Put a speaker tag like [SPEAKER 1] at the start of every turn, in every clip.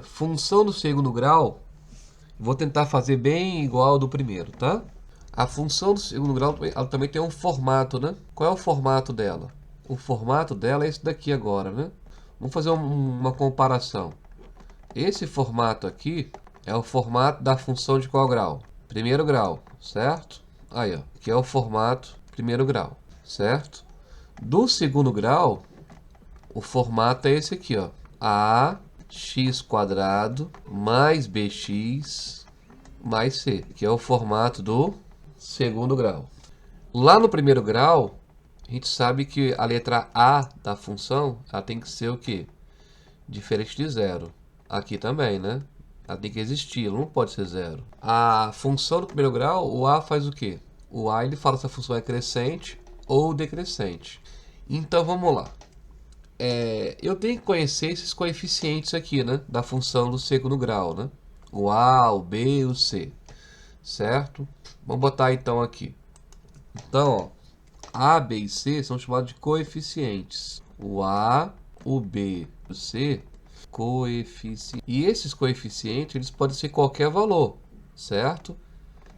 [SPEAKER 1] Função do segundo grau, vou tentar fazer bem igual ao do primeiro, tá? A função do segundo grau, ela também tem um formato, né? Qual é o formato dela? O formato dela é esse daqui agora, né? Vamos fazer uma comparação. Esse formato aqui é o formato da função de qual grau? Primeiro grau, certo? Aí, ó, que é o formato primeiro grau, certo? Do segundo grau, o formato é esse aqui, ó. Ax² mais bx mais c, que é o formato do segundo grau. Lá no primeiro grau, a gente sabe que a letra A da função, ela tem que ser o quê? Diferente de zero. Aqui também, né? Ela tem que existir, ela não pode ser zero. A função do primeiro grau, o A faz o quê? O A, ele fala se a função é crescente ou decrescente. Então, vamos lá. Eu tenho que conhecer esses coeficientes aqui, né? Da função do segundo grau, né? O A, o B e o C. Certo? Vamos botar então aqui. Então, ó, A, B e C são chamados de coeficientes. O A, o B e o C, coeficientes. E esses coeficientes, eles podem ser qualquer valor, certo?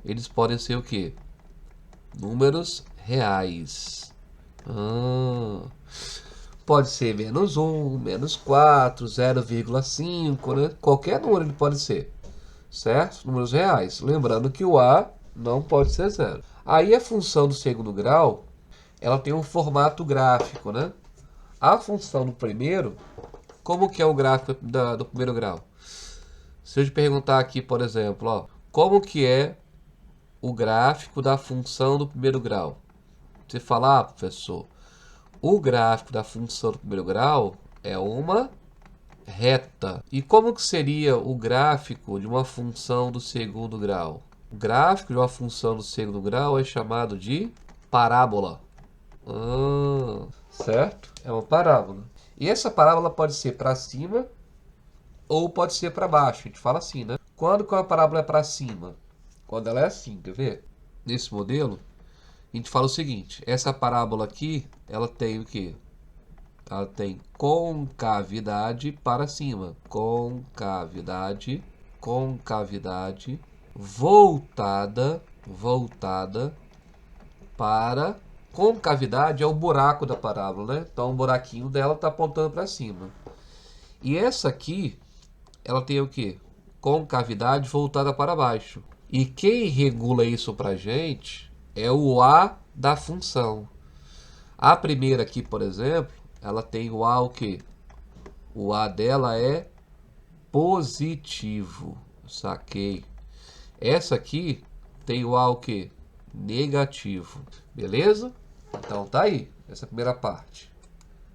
[SPEAKER 1] Eles podem ser o quê? Números reais. Pode ser menos 1, menos 4, 0,5, né? Qualquer número ele pode ser, certo? Números reais. Lembrando que o A não pode ser zero. Aí a função do segundo grau, ela tem um formato gráfico, né? A função do primeiro, como que é o gráfico do primeiro grau? Se eu te perguntar aqui, por exemplo, ó, como que é o gráfico da função do primeiro grau? Você fala, professor, o gráfico da função do primeiro grau é uma reta. E como que seria o gráfico de uma função do segundo grau? O gráfico de uma função do segundo grau é chamado de parábola. Certo? É uma parábola. E essa parábola pode ser para cima ou pode ser para baixo. A gente fala assim, né? Quando que uma parábola é para cima? Quando ela é assim, quer ver? Nesse modelo, a gente fala o seguinte. Essa parábola aqui, ela tem o quê? Ela tem concavidade para cima. Concavidade, concavidade, voltada para... Concavidade é o buraco da parábola, né? Então o buraquinho dela está apontando para cima. E essa aqui, ela tem o quê? Concavidade voltada para baixo. E quem regula isso para a gente é o A da função. A primeira aqui, por exemplo, ela tem o A o quê? O A dela é positivo. Saquei. Essa aqui tem o A o quê? Negativo. Beleza? Então tá aí, essa primeira parte.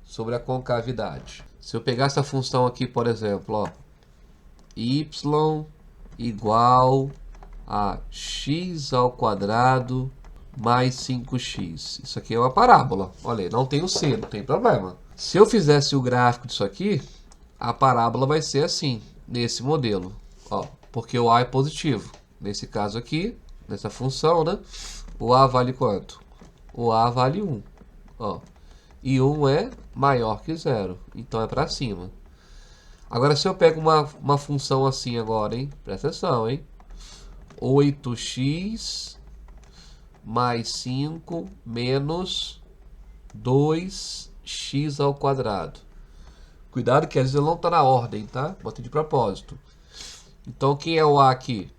[SPEAKER 1] Sobre a concavidade. Se eu pegar essa função aqui, por exemplo, ó, y igual a x² mais 5x. Isso aqui é uma parábola. Olha aí, não tem o C, não tem problema. Se eu fizesse o gráfico disso aqui, a parábola vai ser assim, nesse modelo. Ó, porque o A é positivo. Nesse caso aqui, nessa função, né? O A vale quanto? O A vale 1. Ó, e 1 é maior que 0. Então é para cima. Agora, se eu pego uma função assim agora, hein? Presta atenção, hein? 8x mais 5 menos 2x². Cuidado que às vezes ele não está na ordem, tá? Botei de propósito. Então, quem é o A aqui?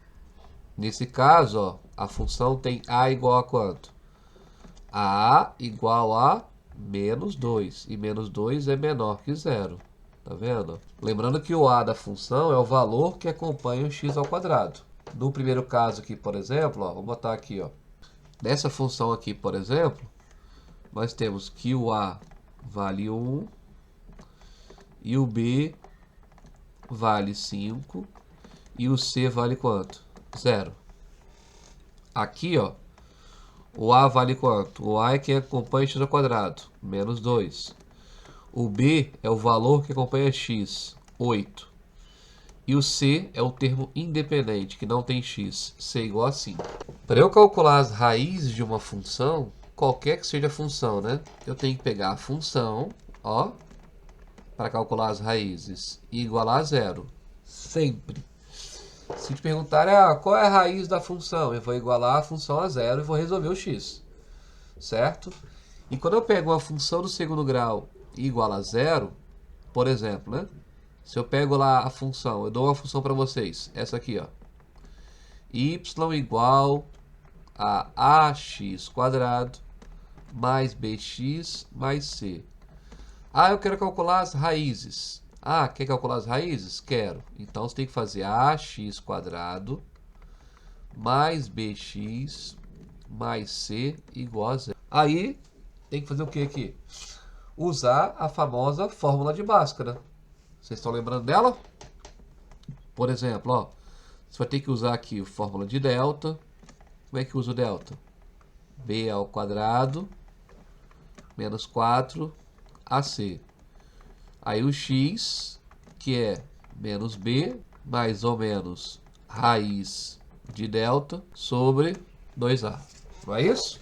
[SPEAKER 1] Nesse caso, ó, a função tem A igual a quanto? A igual a menos 2. E menos 2 é menor que 0. Tá vendo? Lembrando que o A da função é o valor que acompanha o x². No primeiro caso aqui, por exemplo, ó, vou botar aqui, ó. Nessa função aqui, por exemplo, nós temos que o A vale 1 e o B vale 5 e o C vale quanto? 0. Aqui, ó, o A vale quanto? O A é quem acompanha x², menos 2. O B é o valor que acompanha x, 8. E o C é o termo independente, que não tem x, C igual a 5. Para eu calcular as raízes de uma função, qualquer que seja a função, né? Eu tenho que pegar a função, ó, para calcular as raízes e igualar a zero. Sempre. Se te perguntarem, qual é a raiz da função? Eu vou igualar a função a zero e vou resolver o x. Certo? E quando eu pego uma função do segundo grau e iguala a zero, por exemplo, né? Se eu pego lá a função, eu dou uma função para vocês, essa aqui, ó. Y igual a ax quadrado mais bx mais c. Eu quero calcular as raízes. Quer calcular as raízes? Quero. Então, você tem que fazer ax quadrado mais bx mais c igual a zero. Aí, tem que fazer o que aqui? Usar a famosa fórmula de Bhaskara. Vocês estão lembrando dela? Por exemplo, ó, você vai ter que usar aqui a fórmula de delta. Como é que usa o delta? B ao quadrado menos 4ac. Aí o x, que é menos b, mais ou menos raiz de delta sobre 2a. Não é isso?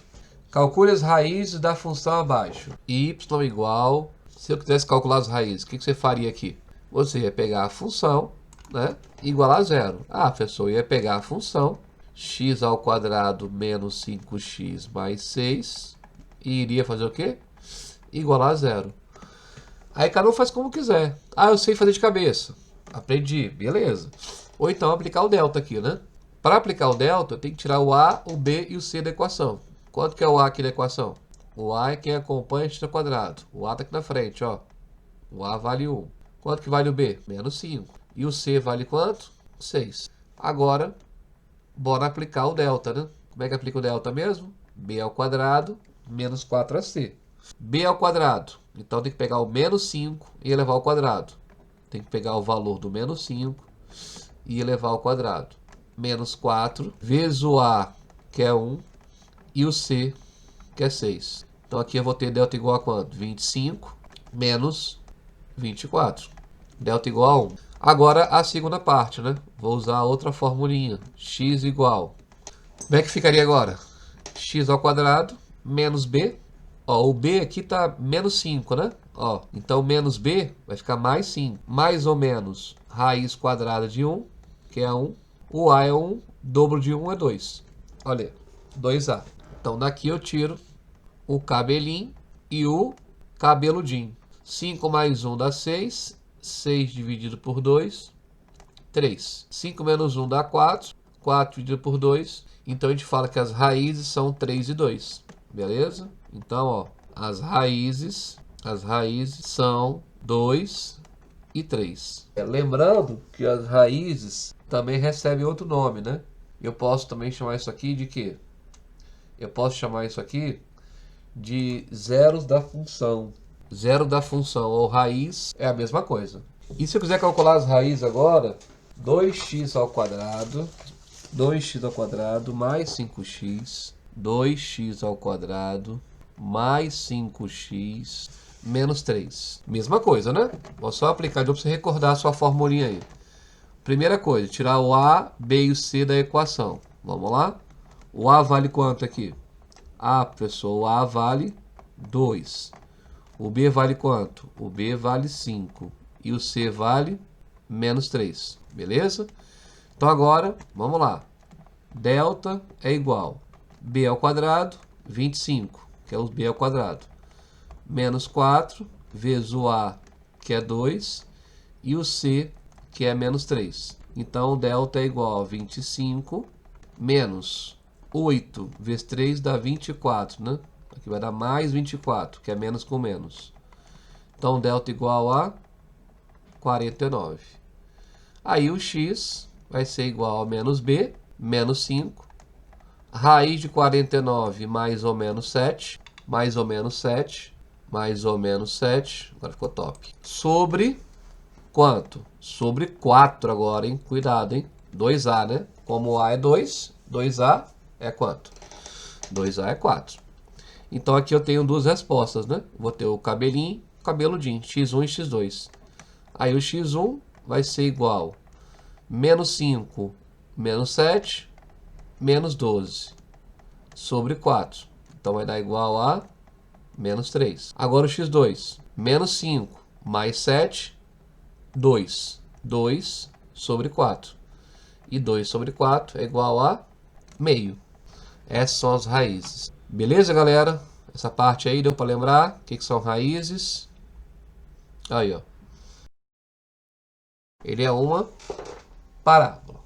[SPEAKER 1] Calcule as raízes da função abaixo. Y igual... Se eu quisesse calcular as raízes, o que você faria aqui? Você ia pegar a função, né, e igualar a zero. Professor, ia pegar a função x ao quadrado menos 5x mais 6 e iria fazer o quê? Igualar a zero. Aí cada um faz como quiser. Eu sei fazer de cabeça. Aprendi, beleza. Ou então aplicar o delta aqui, né? Para aplicar o delta, eu tenho que tirar o a, o b e o c da equação. Quanto que é o a aqui da equação? O a é quem acompanha x ao quadrado. O a está aqui na frente, ó. O a vale 1. Quanto que vale o b? Menos 5. E o c vale quanto? 6. Agora, bora aplicar o delta, né? Como é que aplica o delta mesmo? B ao quadrado menos 4ac. B ao quadrado. Então tem que pegar o menos 5 e elevar ao quadrado. Tem que pegar o valor do menos 5 e elevar ao quadrado. Menos 4 vezes o a, que é 1, e o c, que é 6. Então aqui eu vou ter delta igual a quanto? 25 menos 24. Delta igual a 1. Agora a segunda parte, né? Vou usar outra formulinha. X igual. Como é que ficaria agora? X ao quadrado menos b. O b aqui está menos 5, né? Então menos b vai ficar mais 5. Mais ou menos raiz quadrada de 1, que é 1. O a é 1, dobro de 1 é 2. Olha, 2a. Então daqui eu tiro o cabelinho e o cabeludinho. 5 mais 1 dá 6. 6 dividido por 2, 3. 5 menos 1 dá 4. 4 dividido por 2. Então a gente fala que as raízes são 3 e 2. Beleza? Então, as raízes são 2 e 3. Lembrando que as raízes também recebem outro nome, né? Eu posso também chamar isso aqui de quê? Eu posso chamar isso aqui de zeros da função. Zero da função ou raiz é a mesma coisa. E se eu quiser calcular as raízes agora, 2x ao quadrado mais 5x, 2x ao quadrado mais 5x menos 3. Mesma coisa, né? Vou só aplicar de novo para você recordar a sua formulinha aí. Primeira coisa, tirar o a, b e o c da equação. Vamos lá? O a vale quanto aqui? Professor, o a vale 2. O b vale quanto? O b vale 5. E o c vale menos 3. Beleza? Então agora, vamos lá. Delta é igual b ao quadrado, 25, que é o b ao quadrado, menos 4, vezes o a, que é 2, e o c, que é menos 3. Então, delta é igual a 25, menos 8 vezes 3 dá 24, né? Aqui vai dar mais 24, que é menos com menos. Então, delta igual a 49. Aí o x vai ser igual a menos b, menos 5. Raiz de 49 mais ou menos 7. Mais ou menos 7. Mais ou menos 7. Agora ficou top. Sobre quanto? Sobre 4 agora, hein? Cuidado, hein? 2a, né? Como a é 2, 2a é quanto? 2a é 4. Então aqui eu tenho duas respostas, né? Vou ter o cabelinho, cabeludinho, x1 e x2. Aí o x1 vai ser igual menos 5, menos 7, menos 12, sobre 4. Então vai dar igual a menos 3. Agora o x2, menos 5, mais 7, 2. 2 sobre 4. E 2 sobre 4 é igual a meio. Essas são as raízes. Beleza, galera? Essa parte aí deu para lembrar o que são raízes. Aí, ó. Ele é uma parábola.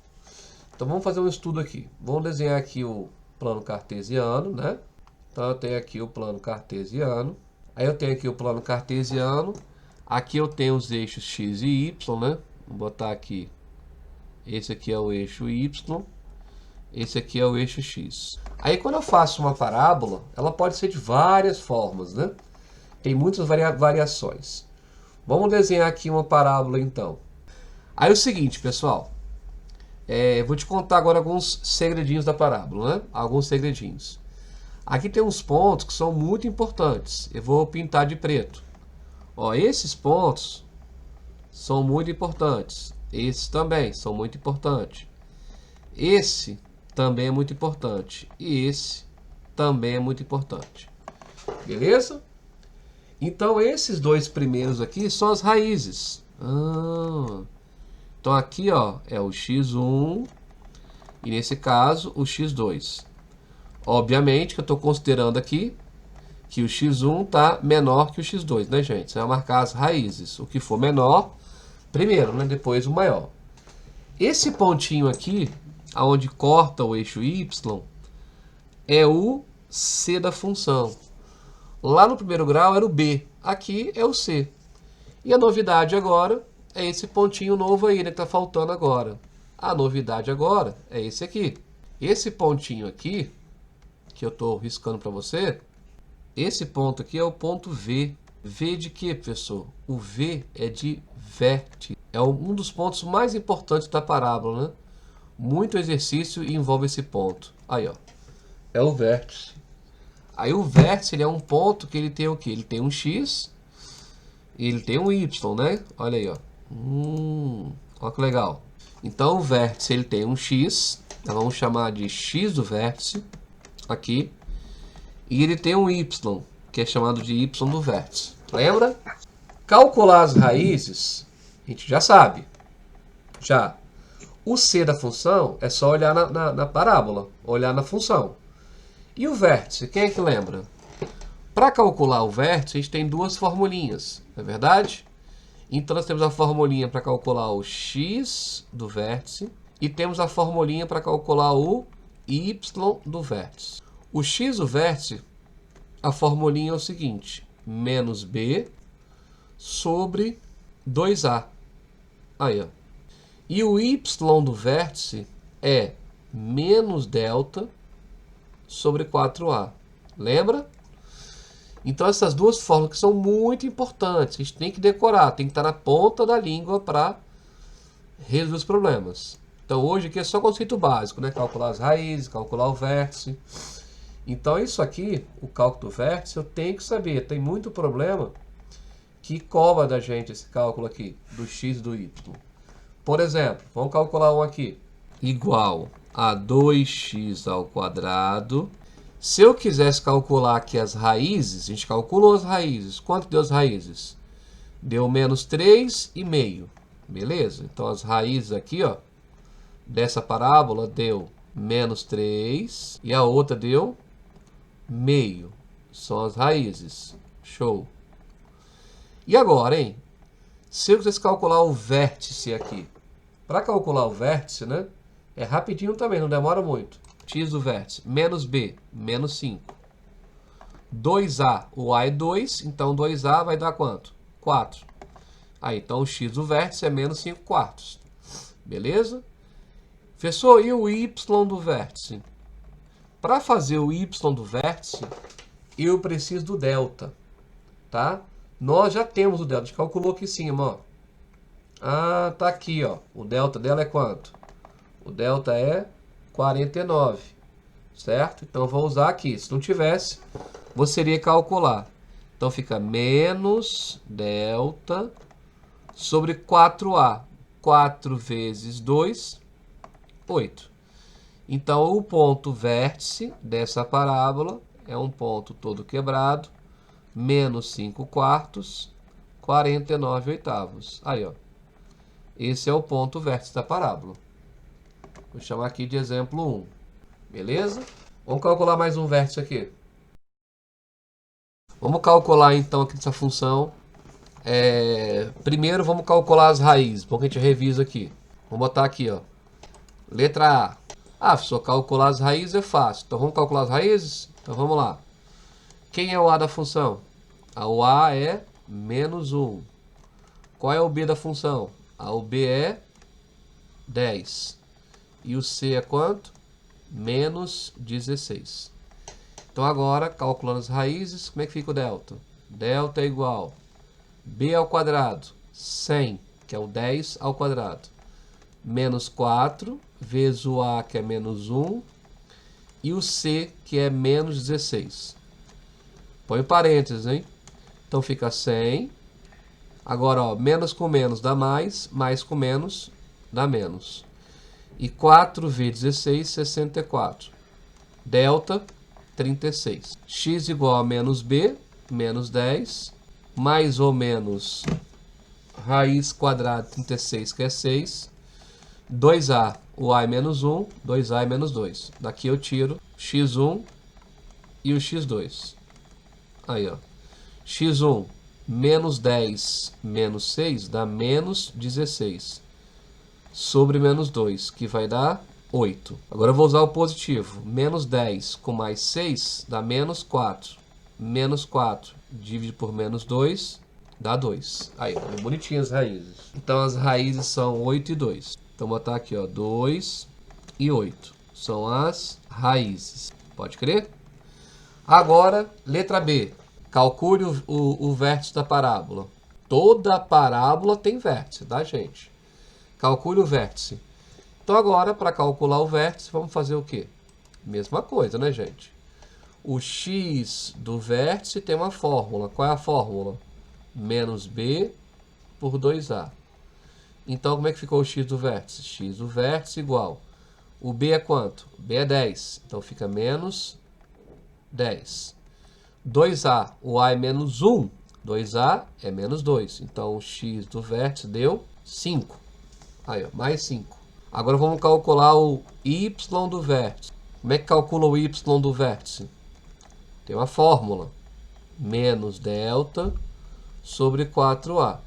[SPEAKER 1] Então vamos fazer um estudo aqui. Vamos desenhar aqui o plano cartesiano, né? Então eu tenho aqui o plano cartesiano. Aí eu tenho aqui o plano cartesiano. Aqui eu tenho os eixos x e y, né? Vou botar aqui. Esse aqui é o eixo y. Esse aqui é o eixo x. Aí quando eu faço uma parábola, ela pode ser de várias formas, né? Tem muitas variações. Vamos desenhar aqui uma parábola então. Aí é o seguinte, pessoal. Vou te contar agora alguns segredinhos da parábola, né? Alguns segredinhos. Aqui tem uns pontos que são muito importantes. Eu vou pintar de preto. Ó, esses pontos são muito importantes. Esses também são muito importantes. Esse também é muito importante. E esse também é muito importante. Beleza? Então, esses dois primeiros aqui são as raízes. Então, aqui ó, é o x1 e, nesse caso, o x2. Obviamente que eu estou considerando aqui que o x1 está menor que o x2, né, gente? Você vai marcar as raízes. O que for menor, primeiro, né? Depois o maior. Esse pontinho aqui, aonde corta o eixo y, é o c da função. Lá no primeiro grau era o b, aqui é o c. E a novidade agora é esse pontinho novo aí, né, que está faltando agora. A novidade agora é esse aqui. Esse pontinho aqui, que eu estou riscando para você, esse ponto aqui é o ponto V. V de quê, professor? O V é de vértice. É um dos pontos mais importantes da parábola, né? Muito exercício envolve esse ponto. Aí, ó. É o vértice. Aí o vértice ele é um ponto que ele tem o quê? Ele tem um X e ele tem um Y, né? Olha aí, ó. Olha que legal. Então o vértice ele tem um X. Nós vamos chamar de X do vértice. Aqui. E ele tem um Y, que é chamado de Y do vértice. Lembra? Calcular as raízes, a gente já sabe. Já. O C da função é só olhar na parábola, olhar na função. E o vértice, quem é que lembra? Para calcular o vértice, a gente tem duas formulinhas, não é verdade? Então nós temos a formulinha para calcular o x do vértice e temos a formulinha para calcular o y do vértice. O x do vértice, a formulinha é o seguinte, menos b sobre 2a. Aí, ó. E o y do vértice é menos delta sobre 4a. Lembra? Então essas duas fórmulas que são muito importantes. A gente tem que decorar, tem que estar na ponta da língua para resolver os problemas. Então hoje aqui é só conceito básico, né? Calcular as raízes, calcular o vértice. Então isso aqui, o cálculo do vértice, eu tenho que saber. Tem muito problema que cobra da gente esse cálculo aqui, do x e do y. Por exemplo, vamos calcular um aqui. Igual a 2x ao quadrado. Se eu quisesse calcular aqui as raízes, a gente calculou as raízes. Quanto deu as raízes? Deu menos 3,5. Beleza? Então as raízes aqui, ó, dessa parábola deu menos 3 e a outra deu meio. São as raízes. Show. E agora, hein? Se eu quisesse calcular o vértice aqui. Para calcular o vértice, né? É rapidinho também, não demora muito. X do vértice, menos b, menos 5. 2a, o a é 2, então 2a vai dar quanto? 4. Aí, então o x do vértice é menos 5 quartos. Beleza? Professor, e o y do vértice? Para fazer o y do vértice, eu preciso do delta. Tá? Nós já temos o delta, a gente calculou aqui em cima, ó. Ah, tá aqui, ó. O delta dela é quanto? O delta é 49, certo? Então, eu vou usar aqui. Se não tivesse, você iria calcular. Então, fica menos delta sobre 4a. 4 vezes 2, 8. Então, o ponto vértice dessa parábola é um ponto todo quebrado, menos 5 quartos, 49/8. Aí, ó. Esse é o ponto vértice da parábola. Vou chamar aqui de exemplo 1. Beleza? Vamos calcular mais um vértice aqui. Vamos calcular então aqui dessa função. Primeiro vamos calcular as raízes. Bom que a gente revisa aqui. Vamos botar aqui, ó. Letra A. Só calcular as raízes é fácil. Então vamos calcular as raízes? Então vamos lá. Quem é o A da função? O A é menos 1. Qual é o B da função? O B é 10. E o C é quanto? Menos 16. Então agora, calculando as raízes, como é que fica o delta? Delta é igual B ao quadrado, 100, que é o 10 ao quadrado, menos 4, vezes o A, que é menos 1, e o C, que é menos 16. Põe parênteses, hein? Então fica 100. Agora, ó, menos com menos dá mais com menos dá menos. E 4 vezes 16, 64. Delta, 36. X igual a menos B, menos 10, mais ou menos raiz quadrada de 36, que é 6. 2A, o A é menos 1, 2A é menos 2. Daqui eu tiro x1 e o x2. Aí, ó. x1 menos 10 menos 6 dá menos 16. Sobre menos 2, que vai dar 8. Agora eu vou usar o positivo. Menos 10 com mais 6 dá menos 4. Menos 4 dividido por menos 2 dá 2. Aí, ó, bonitinhas as raízes. Então as raízes são 8 e 2. Então vou botar aqui, ó, 2 e 8. São as raízes. Pode crer? Agora, letra B. Calcule o vértice da parábola. Toda parábola tem vértice, tá, gente? Calcule o vértice. Então agora, para calcular o vértice, vamos fazer o quê? Mesma coisa, né, gente? O x do vértice tem uma fórmula. Qual é a fórmula? Menos b por 2a. Então, como é que ficou o x do vértice? X do vértice igual. O b é quanto? O b é 10. Então, fica menos 10. 2a. O a é menos 1. 2a é menos 2. Então, o x do vértice deu 5. Aí, ó, mais 5. Agora vamos calcular o y do vértice. Como é que calcula o y do vértice? Tem uma fórmula. Menos delta sobre 4a.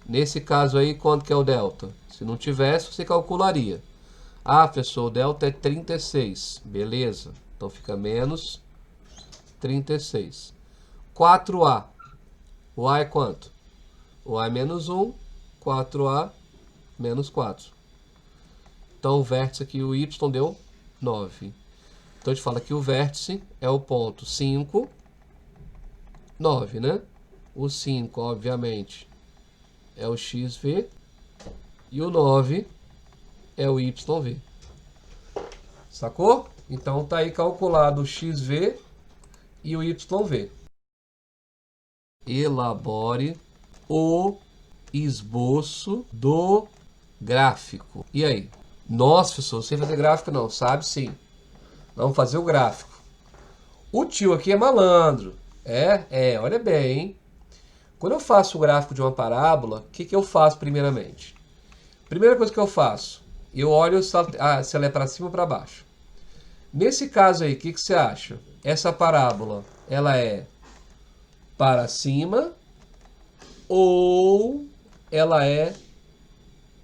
[SPEAKER 1] Nesse caso aí, quanto que é o delta? Se não tivesse, você calcularia. Ah, professor, o delta é 36. Beleza. Então fica menos 36. 4a. O a é quanto? O a é menos 1. 4a menos 4. Então o vértice aqui, o y, deu 9. Então a gente fala que o vértice é o ponto 5, 9, né? O 5, obviamente, é o xv. E o 9 é o yv. Sacou? Então tá aí calculado o xv e o yv. Elabore o esboço do gráfico. E aí? Nossa, professor, sem fazer gráfico não. Sabe sim. Vamos fazer o gráfico. O tio aqui é malandro. Olha bem, hein? Quando eu faço o gráfico de uma parábola, o que eu faço primeiramente? Primeira coisa que eu faço, eu olho se ela é para cima ou para baixo. Nesse caso aí, o que você acha? Essa parábola, ela é para cima ou ela é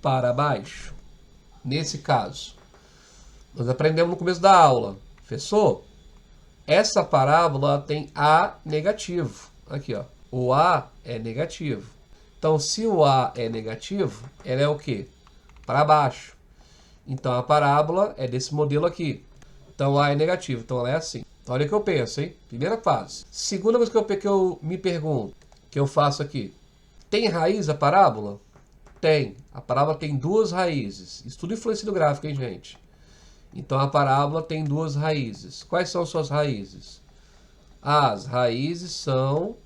[SPEAKER 1] para baixo? Nesse caso, nós aprendemos no começo da aula, professor, essa parábola tem A negativo. Aqui, ó, o A é negativo. Então, se o A é negativo, ela é o quê? Para baixo. Então, a parábola é desse modelo aqui. Então, A é negativo, então ela é assim. Então, olha o que eu penso, hein? Primeira fase. Segunda coisa que eu me pergunto, que eu faço aqui. Tem raiz a parábola? Tem. A parábola tem duas raízes. Isso tudo influencia no gráfico, hein, gente? Então, a parábola tem duas raízes. Quais são suas raízes? As raízes são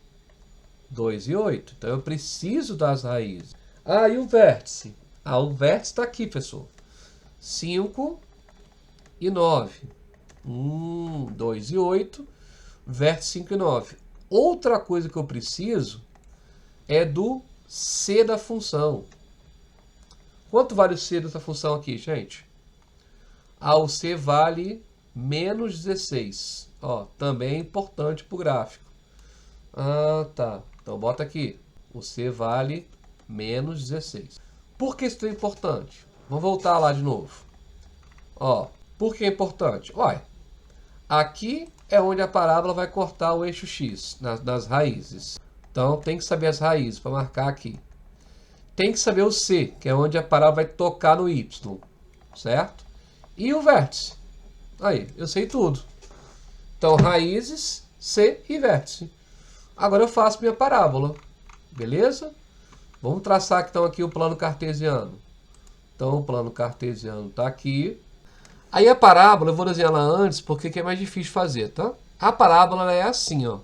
[SPEAKER 1] 2 e 8. Então, eu preciso das raízes. E o vértice? O vértice está aqui, pessoal. 5 e 9. 2 e 8. Vértice 5 e 9. Outra coisa que eu preciso é do c da função. Quanto vale o c dessa função aqui, gente? O c vale menos 16. Ó, também é importante para o gráfico. Tá. Então bota aqui. O c vale menos 16. Por que isso é importante? Vamos voltar lá de novo. Ó, por que é importante? Olha, aqui é onde a parábola vai cortar o eixo x, nas raízes. Então tem que saber as raízes para marcar aqui. Tem que saber o c, que é onde a parábola vai tocar no y, certo? E o vértice. Aí, eu sei tudo. Então, raízes, c e vértice. Agora eu faço minha parábola, beleza? Vamos traçar então aqui o plano cartesiano. Então, o plano cartesiano está aqui. Aí a parábola, eu vou desenhar ela antes, porque é mais difícil fazer, tá? A parábola ela é assim, ó.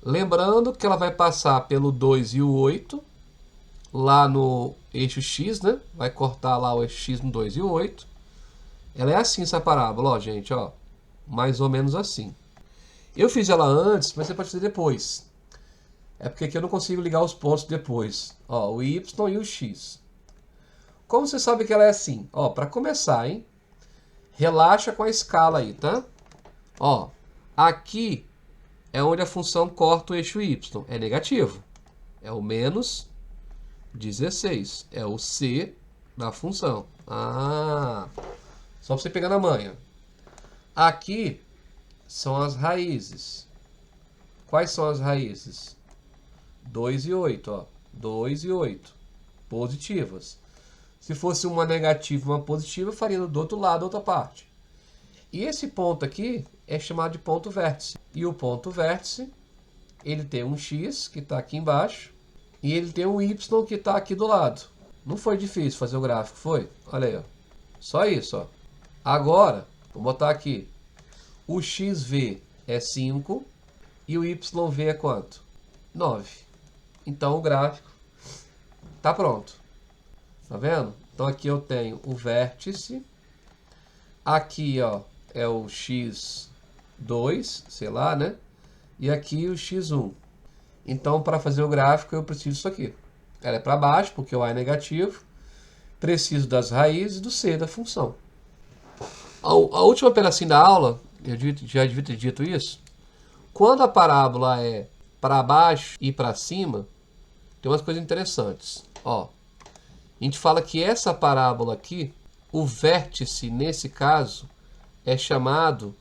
[SPEAKER 1] Lembrando que ela vai passar pelo 2 e o 8, lá no eixo x, né? Vai cortar lá o eixo x no 2 e o 8. Ela é assim, essa parábola, ó, gente, ó. Mais ou menos assim. Eu fiz ela antes, mas você pode fazer depois. É porque aqui eu não consigo ligar os pontos depois. Ó, o y e o x. Como você sabe que ela é assim? Ó, para começar, hein? Relaxa com a escala aí, tá? Ó, aqui é onde a função corta o eixo y. É negativo. É o menos 16. É o c da função. Só para você pegar na manha. Aqui são as raízes. Quais são as raízes? 2 e 8, ó. 2 e 8. Positivas. Se fosse uma negativa e uma positiva, eu faria do outro lado, outra parte. E esse ponto aqui é chamado de ponto vértice. E o ponto vértice, ele tem um x, que está aqui embaixo, e ele tem um y, que está aqui do lado. Não foi difícil fazer o gráfico, foi? Olha aí, ó. Só isso, ó. Agora, vou botar aqui. O xv é 5 e o yv é quanto? 9. Então o gráfico está pronto. Tá vendo? Então aqui eu tenho o vértice. Aqui, ó, é o x2, sei lá, né? E aqui o x1. Então, para fazer o gráfico, eu preciso disso aqui. Ela é para baixo, porque o a é negativo. Preciso das raízes do c da função. A última pedacinho da aula, eu já devia ter dito isso. Quando a parábola é para baixo e para cima, tem umas coisas interessantes. Ó, a gente fala que essa parábola aqui, o vértice, nesse caso, é chamado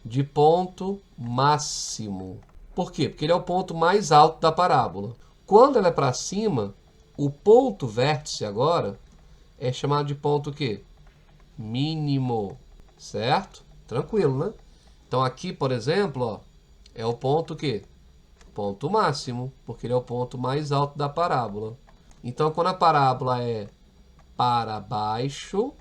[SPEAKER 1] de ponto máximo. Por quê? Porque ele é o ponto mais alto da parábola. Quando ela é para cima, o ponto vértice agora é chamado de ponto o quê? Mínimo. Certo? Tranquilo, né? Então aqui, por exemplo, ó, é o ponto o quê? Ponto máximo, porque ele é o ponto mais alto da parábola. Então, quando a parábola é para baixo,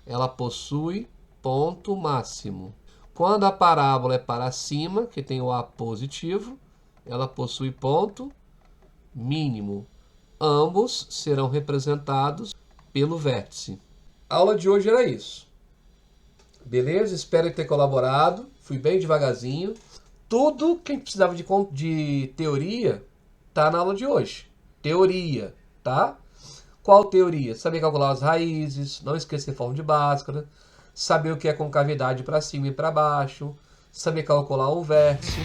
[SPEAKER 1] ela possui ponto máximo. Quando a parábola é para cima, que tem o A positivo, ela possui ponto mínimo. Ambos serão representados pelo vértice. A aula de hoje era isso. Beleza? Espero ter colaborado. Fui bem devagarzinho. Tudo que a gente precisava de teoria está na aula de hoje. Teoria, tá? Qual teoria? Saber calcular as raízes, não esquecer forma de Bhaskara, saber o que é concavidade para cima e para baixo, saber calcular um vértice.